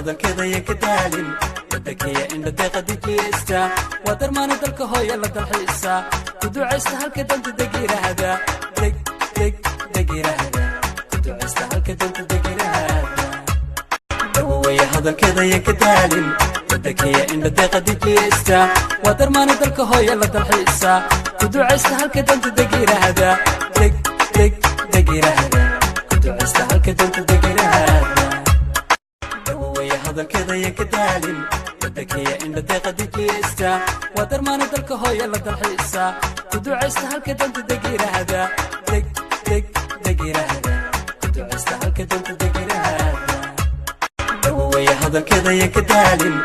hadalkeeda iyo ka daalin dakiya indha deeqadi jeesta wadarmaana dalka hooya la dalxiisa ku ducaysta halka danta degirahada degirahada ku ducaysta halka danta degirahada dawaya hadalkeeda iyo ka daalin dakiya indha deeqadi jeesta wadarmaana dalka hooya la dalxiisa ku ducaysta halka danta degirahada degirahada ku ducaysta halka danta degirahada dawaya hadalkeeda iyo ka daalin dakiya indha deeqadi jeesta wadarmaana dalka hooya la dalxiisa ku ducaysta halka danta degirahada degirahada ku ducaysta halka danta degirahada dawaya hadalkeeda iyo ka daalin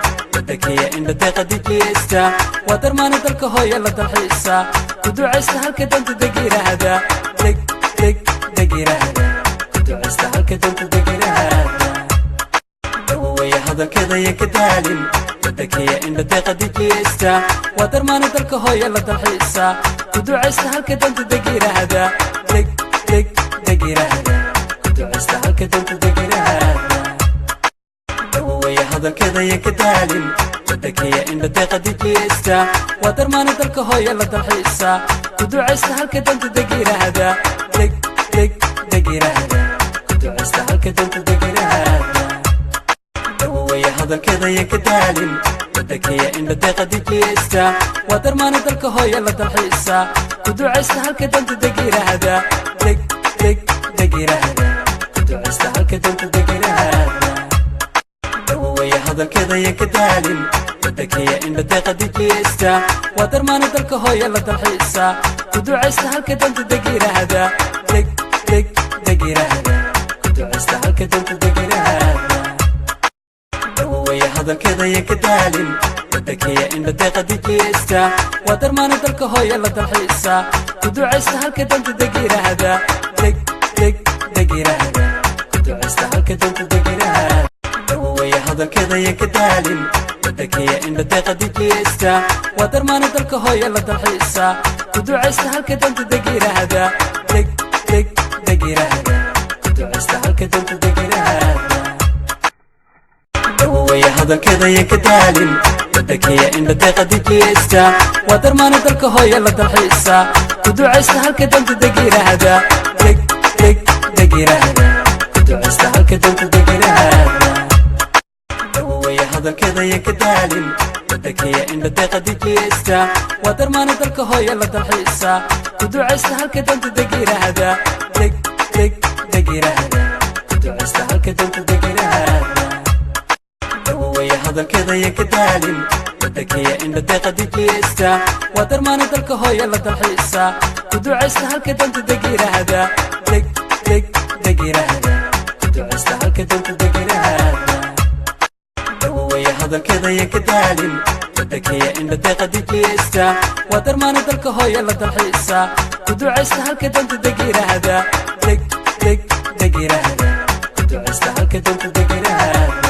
dakiya indha deeqadi jeesta wadarmaana dalka hooya la dalxiisa ku ducaysta halka danta degirahada degirahada ku ducaysta halka danta degirahada dawaya hadalkeeda iyo ka daalin dakiya indha deeqadi jeesta wadarmaana dalka hooya la dalxiisa ku ducaysta halka danta degirahada degirahada ku ducaysta halka danta degirahada dawaya hadalkeeda iyo ka daalin dakiya indha deeqadi jeesta wadarmaana dalka hooya la dalxiisa ku ducaysta halka danta degirahada degirahada ku ducaysta halka danta degirahada dawaya hadalkeeda iyo ka daalin dakiya indha deeqadi jeesta wadarmaana dalka hooya la dalxiisa ku ducaysta halka danta degirahada degirahada ku ducaysta halka danta degirahada dawaya hadalkeeda iyo ka daalin dakiya indha deeqadi jeesta wadarmaana dalka hooya la dalxiisa ku ducaysta halka danta degirahada degirahada ku ducaysta halka danta degirahada dawaya hadalkeeda iyo ka daalin dakiya indha deeqadi jeesta wadarmaana dalka hooya la dalxiisa ku ducaysta halka danta degirahada degirahada ku ducaysta halka danta degirahada dawaya hadalkeeda iyo ka daalin dakiya indha deeqadi jeesta wadarmaana dalka hooya la dalxiisa ku ducaysta halka danta degirahada degirahada ku ducaysta halka danta degirahada dawaya hadalkeeda iyo ka daalin dakiya indha deeqadi jeesta wadarmaana dalka hooya la dalxiisa ku ducaysta halka danta degirahada degirahada ku ducaysta halka danta degirahada dawaya hadalkeeda iyo ka daalin dakiya indha deeqadi jeesta wadarmaana dalka hooya la dalxiisa ku ducaysta halka danta degirahada degirahada ku ducaysta halka danta degirahada dawaya hadalkeeda iyo ka daalin dakiya indha deeqadi jeesta wadarmaana dalka hooya la dalxiisa ku ducaysta halka danta degirahada degirahada ku ducaysta halka danta degirahada dawaya hadalkeeda iyo ka daalin dakiya indha deeqadi jeesta wadarmaana dalka hooya la dalxiisa ku ducaysta halka danta degirahada degirahada ku ducaysta halka danta degirahada